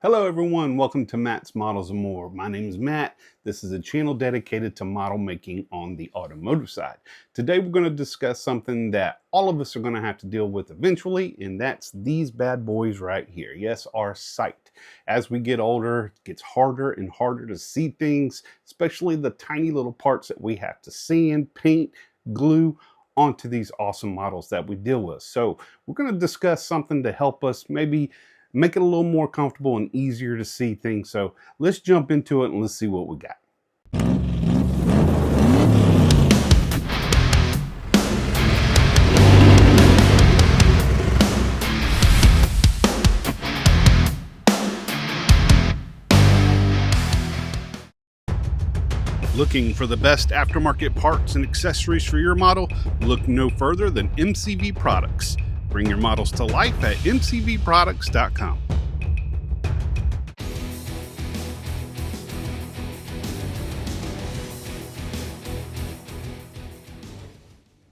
Hello everyone, welcome to Matt's Models and More. My name is Matt. This is a channel dedicated to model making on the automotive side. Today we're going to discuss something that all of us are going to have to deal with eventually, and that's these bad boys right here. Yes, our sight. As we get older, it gets harder and harder to see things, especially the tiny little parts that we have to sand, paint, glue onto these awesome models that we deal with. So we're going to discuss something to help us maybe make it a little more comfortable and easier to see things. So let's jump into it and let's see what we got. Looking for the best aftermarket parts and accessories for your model? Look no further than MCV Products. Bring your models to life at mcvproducts.com.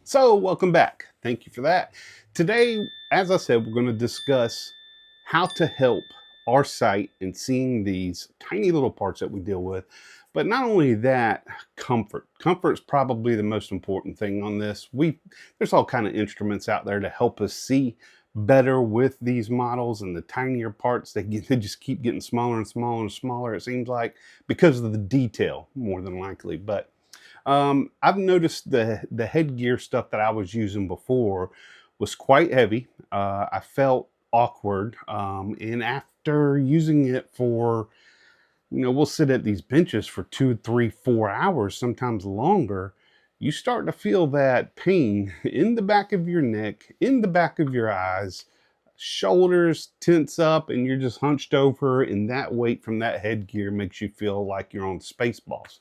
So, welcome back. Thank you for that. Today, as I said, we're going to discuss how to help our sight in seeing these tiny little parts that we deal with. But not only that, comfort. Comfort is probably the most important thing on this. There's all kind of instruments out there to help us see better with these models, and the tinier parts, they just keep getting smaller and smaller and smaller, it seems like, because of the detail, more than likely. But I've noticed the headgear stuff that I was using before was quite heavy. I felt awkward, and after using it for, we'll sit at these benches for 2, 3, 4 hours, sometimes longer. You start to feel that pain in the back of your neck, in the back of your eyes, shoulders tense up, and you're just hunched over, and that weight from that headgear makes you feel like you're on Spaceballs.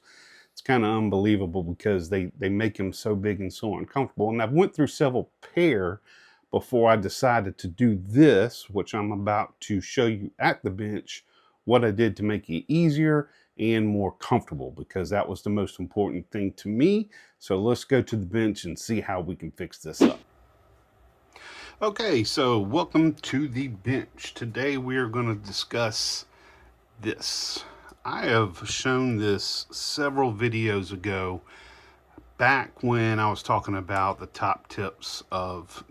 It's kind of unbelievable because they make them so big and so uncomfortable. And I've went through several pair before I decided to do this, which I'm about to show you at the bench, what I did to make it easier and more comfortable, because that was the most important thing to me. So let's go to the bench and see how we can fix this up. Okay, so welcome to the bench. Today we are going to discuss this. I have shown this several videos ago, back when I was talking about the top tips of,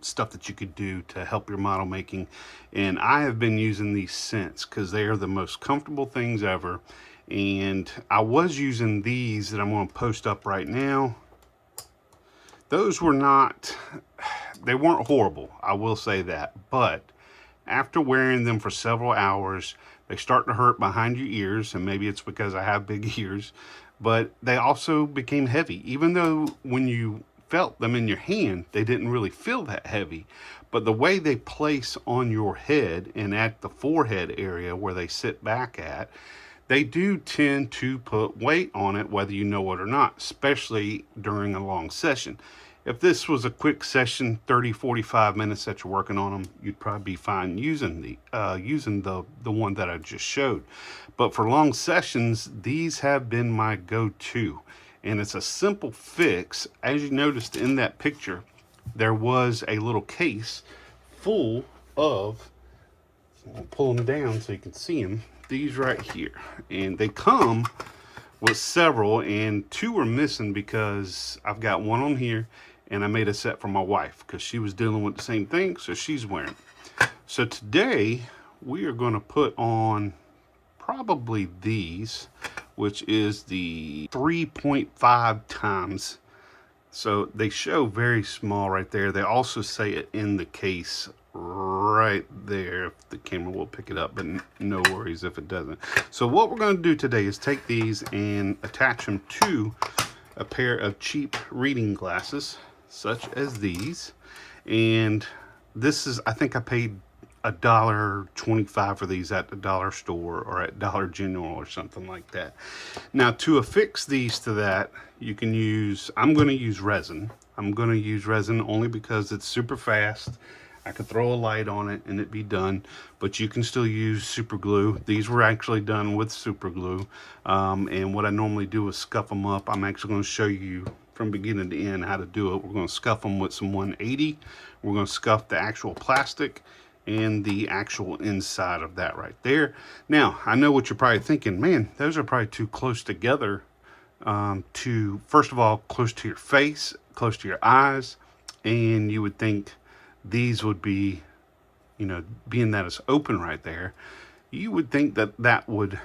stuff that you could do to help your model making, and I have been using these since because they are the most comfortable things ever. And I was using these that I'm going to post up right now. Those were they weren't horrible, I will say that, but after wearing them for several hours, they start to hurt behind your ears, and maybe it's because I have big ears, but they also became heavy. Even though when you felt them in your hand, they didn't really feel that heavy, but the way they place on your head and at the forehead area where they sit back at, they do tend to put weight on it, whether you know it or not, especially during a long session. If this was a quick session, 30, 45 minutes that you're working on them, you'd probably be fine using the one that I just showed. But for long sessions, these have been my go-to. And it's a simple fix. As you noticed in that picture, there was a little case full of, I'll pull them down so you can see them, these right here. And they come with several, and 2 are missing because I've got one on here, and I made a set for my wife because she was dealing with the same thing, so she's wearing it. So today we are going to put on probably these, which is the 3.5 times. So they show very small right there. They also say it in the case right there, if the camera will pick it up, but no worries if it doesn't. So what we're going to do today is take these and attach them to a pair of cheap reading glasses, such as these. And this is, I think I paid $1.25 for these at the dollar store or at Dollar General or something like that. Now, to affix these to that, you can use, I'm going to use resin. I'm going to use resin only because it's super fast. I could throw a light on it and it'd be done, but you can still use super glue. These were actually done with super glue. And what I normally do is scuff them up. I'm actually going to show you from beginning to end how to do it. We're going to scuff them with some 180. We're going to scuff the actual plastic, and the actual inside of that right there. Now, I know what you're probably thinking, man, those are probably too close together to, first of all, close to your face, close to your eyes, and you would think these would be, you know, being that it's open right there, you would think that that would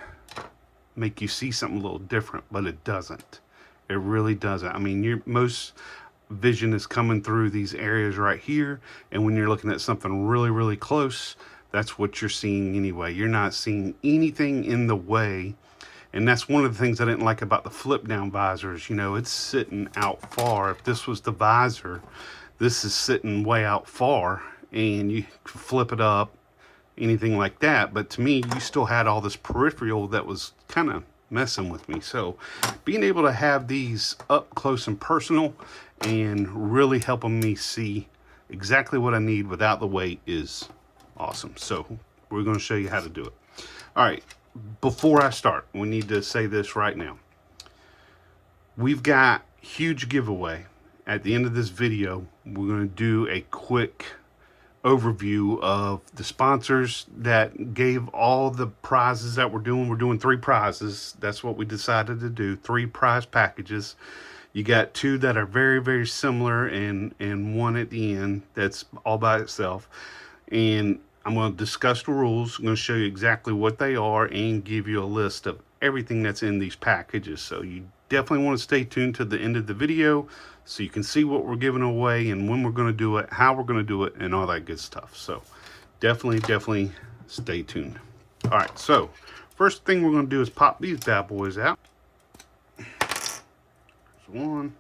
make you see something a little different, but it doesn't. It really doesn't. I mean, your most vision is coming through these areas right here, and when you're looking at something really, really close, that's what you're seeing anyway. You're not seeing anything in the way, and that's one of the things I didn't like about the flip down visors. You know, it's sitting out far. If this was the visor, this is sitting way out far, and you could flip it up, anything like that. But to me, you still had all this peripheral that was kind of messing with me. So being able to have these up close and personal and really helping me see exactly what I need without the weight is awesome. So we're going to show you how to do it. All right, before I start, we need to say this right now. We've got huge giveaway. At the end of this video, we're going to do a quick overview of the sponsors that gave all the prizes that we're doing. We're doing 3 prizes. That's what we decided to do, 3 prize packages. You got 2 that are very, very similar, and one at the end that's all by itself. And I'm going to discuss the rules. I'm going to show you exactly what they are and give you a list of everything that's in these packages. So you definitely want to stay tuned to the end of the video so you can see what we're giving away and when we're going to do it, how we're going to do it, and all that good stuff. So definitely stay tuned. All right, so first thing we're going to do is pop these bad boys out. There's one.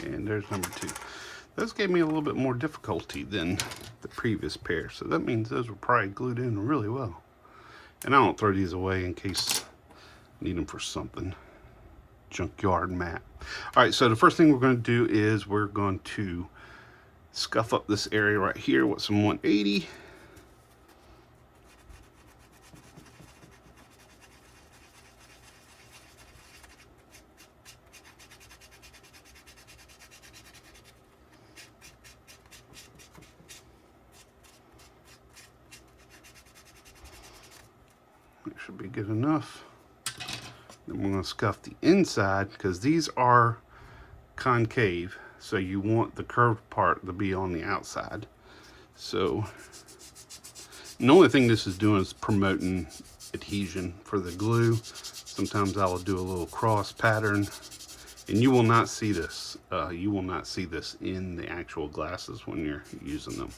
And there's number 2. Those gave me a little bit more difficulty than the previous pair, so that means those were probably glued in really well. And I don't throw these away in case I need them for something. Junkyard mat. All right, so the first thing we're going to do is we're going to scuff up this area right here with some 180. That should be good enough. Then we're going to scuff the inside because these are concave, so you want the curved part to be on the outside. So the only thing this is doing is promoting adhesion for the glue. Sometimes I will do a little cross pattern, and you will not see this. You will not see this in the actual glasses when you're using them.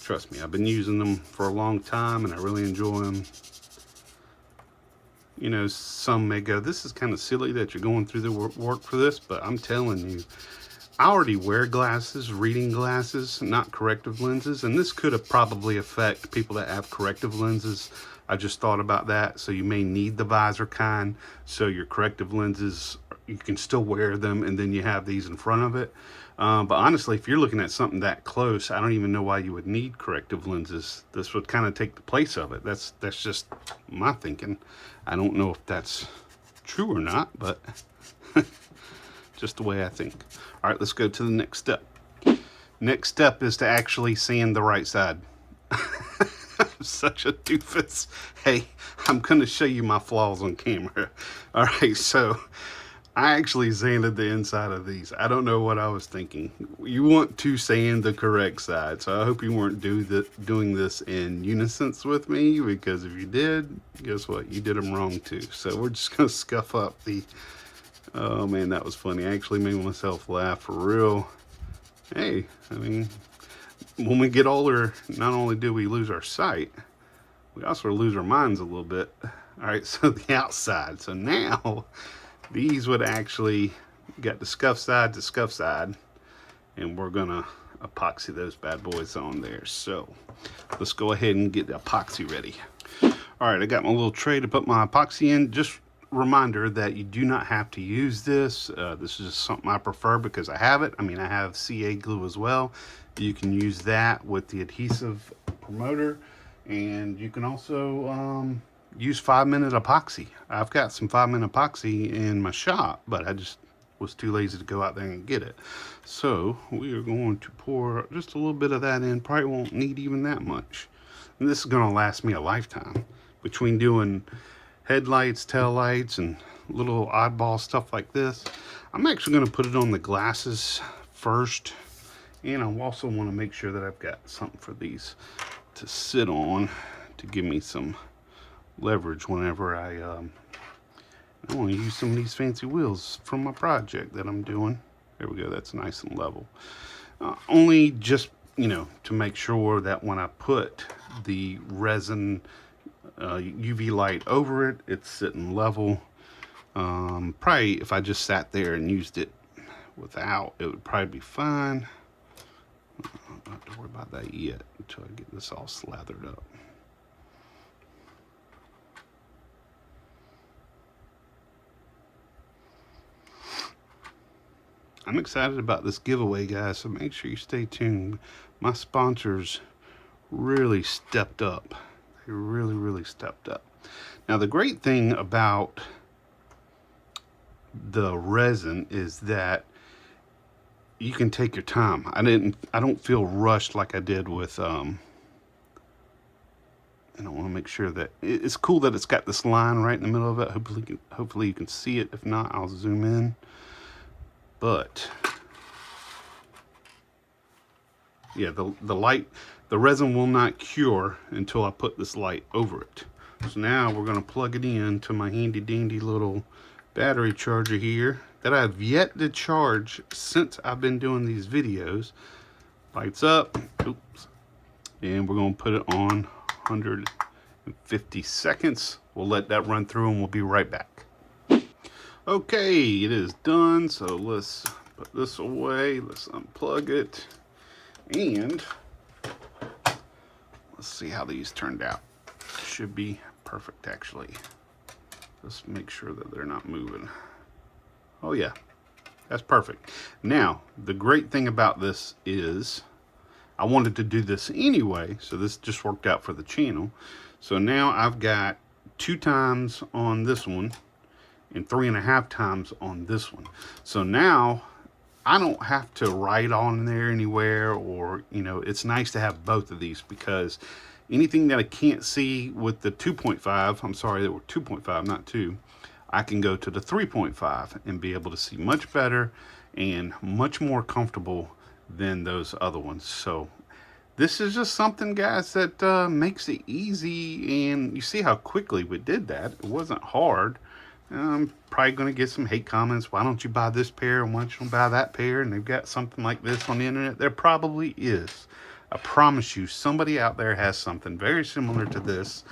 Trust me, I've been using them for a long time and I really enjoy them. You know, some may go, this is kind of silly that you're going through the work for this, but I'm telling you, I already wear glasses, reading glasses, not corrective lenses, and this could have probably affect people that have corrective lenses. I just thought about that. So you may need the visor kind, so your corrective lenses, you can still wear them, and then you have these in front of it. But honestly, if you're looking at something that close, I don't even know why you would need corrective lenses. This would kind of take the place of it. That's just my thinking. I don't know if that's true or not, but just the way I think. All right, let's go to the next step. Next step is to actually sand the right side. I'm such a doofus. Hey, I'm going to show you my flaws on camera. All right, so I actually sanded the inside of these. I don't know what I was thinking. You want to sand the correct side, so I hope you weren't doing this in unison with me, because if you did, guess what? You did them wrong too. So we're just going to scuff up the... Oh man, that was funny. I actually made myself laugh for real. Hey, I mean, when we get older, not only do we lose our sight, we also lose our minds a little bit. All right, so the outside. So now... these would actually get the scuff side to scuff side, and we're gonna epoxy those bad boys on there. So let's go ahead and get the epoxy ready. All right, I got my little tray to put my epoxy in. Just reminder that you do not have to use this. This is just something I prefer because I have it. I mean, I have CA glue as well. You can use that with the adhesive promoter, and you can also use 5-minute epoxy. I've got some 5-minute epoxy in my shop, but I just was too lazy to go out there and get it. So we are going to pour just a little bit of that in. Probably won't need even that much. And this is going to last me a lifetime. Between doing headlights, tail lights, and little oddball stuff like this, I'm actually going to put it on the glasses first. And I also want to make sure that I've got something for these to sit on to give me some leverage whenever I want to use some of these fancy wheels from my project that I'm doing. There we go, that's nice and level. Only just, you know, to make sure that when I put the resin UV light over it, it's sitting level. Probably if I just sat there and used it without, it would probably be fine. I don't have to worry about that yet until I get this all slathered up. I'm excited about this giveaway, guys, so make sure you stay tuned. My sponsors really stepped up. They really stepped up. Now, the great thing about the resin is that you can take your time. I don't feel rushed like I did with and I want to make sure that it's cool that it's got this line right in the middle of it. Hopefully you can see it. If not, I'll zoom in. But yeah, the resin will not cure until I put this light over it. So now we're going to plug it in to my handy dandy little battery charger here that I've yet to charge since I've been doing these videos. Lights up. Oops. And we're going to put it on 150 seconds. We'll let that run through and we'll be right back. Okay, it is done. So let's put this away. Let's unplug it. And let's see how these turned out. Should be perfect, actually. Let's make sure that they're not moving. Oh yeah, that's perfect. Now, the great thing about this is I wanted to do this anyway, so this just worked out for the channel. So now I've got 2 times on this one and 3.5 times on this one. So now I don't have to write on there anywhere, or, you know, it's nice to have both of these, because anything that I can't see with the 2.5, I'm sorry, they were 2.5, not 2, I can go to the 3.5 and be able to see much better and much more comfortable than those other ones. So this is just something, guys, that makes it easy, and you see how quickly we did that. It wasn't hard. I'm probably going to get some hate comments. Why don't you buy this pair, and why don't you buy that pair? And they've got something like this on the internet. There probably is. I promise you, somebody out there has something very similar to this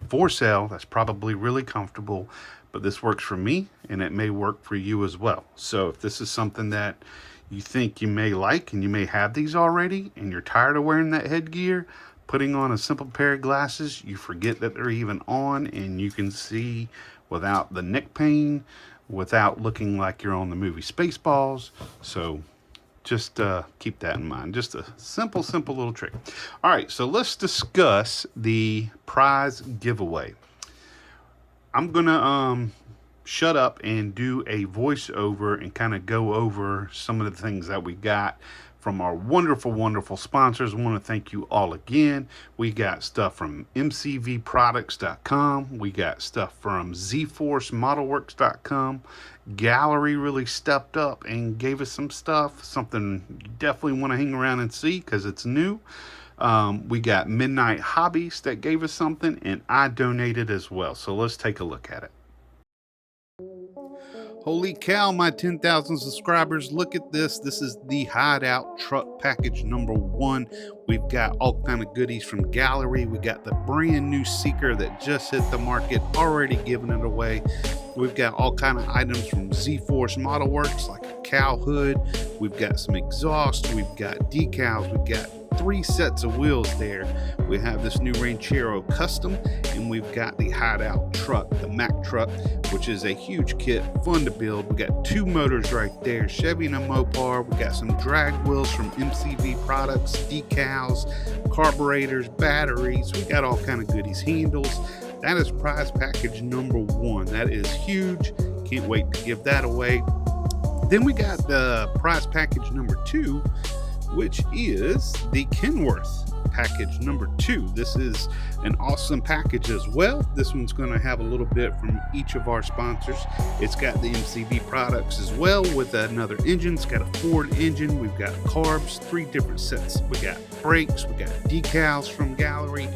for sale that's probably really comfortable, but this works for me, and it may work for you as well. So if this is something that you think you may like, and you may have these already, and you're tired of wearing that headgear, putting on a simple pair of glasses, you forget that they're even on, and you can see without the neck pain, without looking like you're on the movie Spaceballs. So just keep that in mind. Just a simple little trick. All right, so let's discuss the prize giveaway. I'm gonna shut up and do a voiceover and kind of go over some of the things that we got from our wonderful sponsors. I want to thank you all again. We got stuff from MCVProducts.com. We got stuff from ZForce Modelworx.com. Gaahleri really stepped up and gave us some stuff, something you definitely want to hang around and see because it's new. We got Midnight Hobbies that gave us something, and I donated as well. So let's take a look at it. Holy cow, my 10,000 subscribers, look at this. This is the Hideout truck package number 1. We've got all kind of goodies from Gaahleri. We got the brand new Seeker that just hit the market, already giving it away. We've got all kind of items from ZForce Modelworx, like a cowl hood. We've got some exhaust. We've got decals. We've got 3 sets of wheels there. We have this new Ranchero Custom, and we've got the Hideout truck, the Mack truck, which is a huge kit, fun to build. We got 2 motors right there, Chevy and a Mopar. We got some drag wheels from MCV Products, decals, carburetors, batteries. We got all kind of goodies, handles. That is prize package number 1. That is huge. Can't wait to give that away. Then we got the prize package number 2, which is the Kenworth package number 2. This is an awesome package as well. This one's going to have a little bit from each of our sponsors. It's got the MCV Products as well with another engine. It's got a Ford engine. We've got carbs, 3 different sets. We got brakes, we got decals from Gaahleri,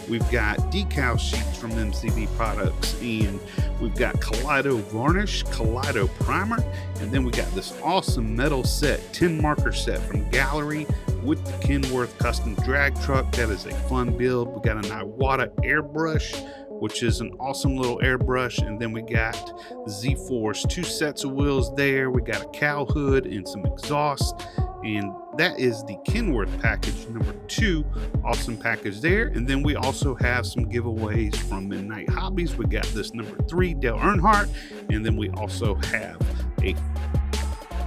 we've got decal sheets from MCV Products, and we've got Kaleido varnish, Kaleido primer, and then we got this awesome metal set, 10 marker set from Gaahleri with the Kenworth custom drag truck. That is a fun build. We got an Iwata airbrush, which is an awesome little airbrush, and then we got ZForce, 2 sets of wheels there. We got a cowl hood and some exhaust, and that is the Kenworth package number 2. Awesome package there. And then we also have some giveaways from Midnight Hobbies. We got this number 3 Dale Earnhardt, and then we also have a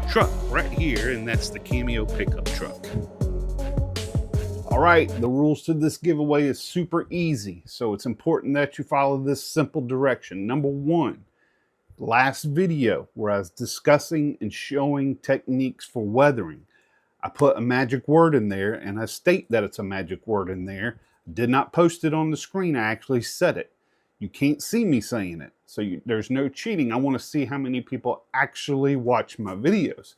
truck right here, and that's the Cameo pickup truck. All right, the rules to this giveaway is super easy, so it's important that you follow this simple direction. Number 1, last video where I was discussing and showing techniques for weathering, I put a magic word in there, and I state that it's a magic word in there. Did not post it on the screen. I actually said it. You can't see me saying it, so there's no cheating. I want to see how many people actually watch my videos.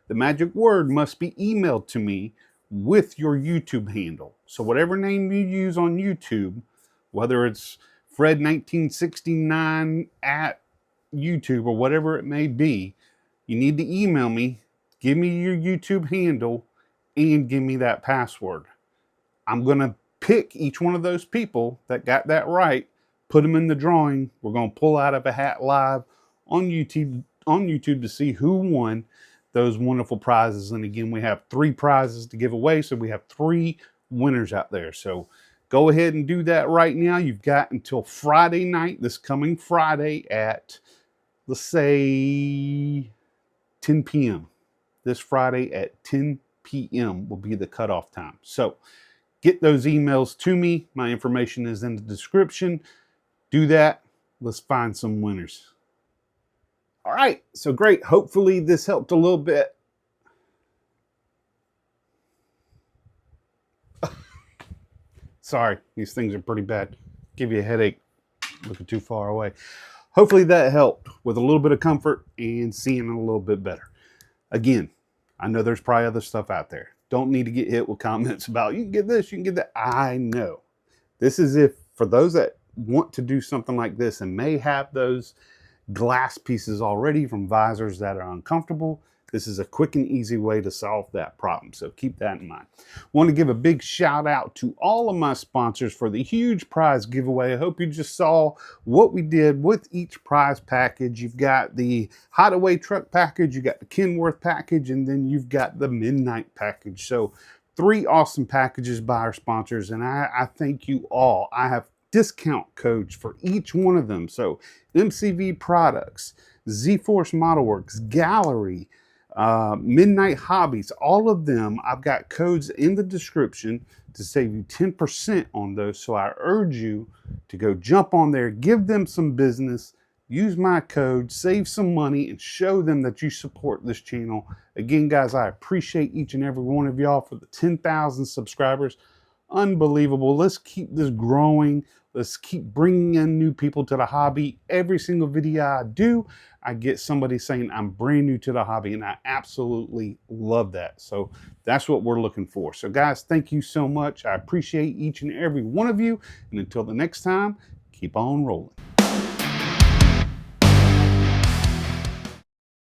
The magic word must be emailed to me with your YouTube handle. So whatever name you use on YouTube, whether it's Fred1969 at YouTube or whatever it may be, you need to email me, give me your YouTube handle, and give me that password. I'm going to pick each one of those people that got that right, put them in the drawing. We're going to pull out of a hat live on YouTube to see who won those wonderful prizes. And again, we have 3 prizes to give away, so we have 3 winners out there. So go ahead and do that right now. You've got until Friday night, this coming Friday at, let's say, 10 p.m. This Friday at 10 p.m. will be the cutoff time. So get those emails to me. My information is in the description. Do that. Let's find some winners. All right, so great. Hopefully this helped a little bit. Sorry, these things are pretty bad. Give you a headache looking too far away. Hopefully that helped with a little bit of comfort and seeing a little bit better. Again, I know there's probably other stuff out there. Don't need to get hit with comments about you can get this, you can get that. I know. This is if for those that want to do something like this and may have those glass pieces already from visors that are uncomfortable, this is a quick and easy way to solve that problem. So keep that in mind. Want to give a big shout out to all of my sponsors for the huge prize giveaway. I hope you just saw what we did with each prize package. You've got the Hideaway truck package, you got the Kenworth package, and then you've got the Midnight package. So 3 awesome packages by our sponsors, and I thank you all. I have discount codes for each one of them. So MCV Products, ZForce Modelworx, Gaahleri, Midnight Hobbies, all of them, I've got codes in the description to save you 10% on those. So I urge you to go jump on there, give them some business, use my code, save some money, and show them that you support this channel. Again, guys, I appreciate each and every one of y'all for the 10,000 subscribers. Unbelievable. Let's keep this growing. Let's keep bringing in new people to the hobby. Every single video I do, I get somebody saying I'm brand new to the hobby, and I absolutely love that. So that's what we're looking for. So guys, thank you so much. I appreciate each and every one of you. And until the next time, keep on rolling.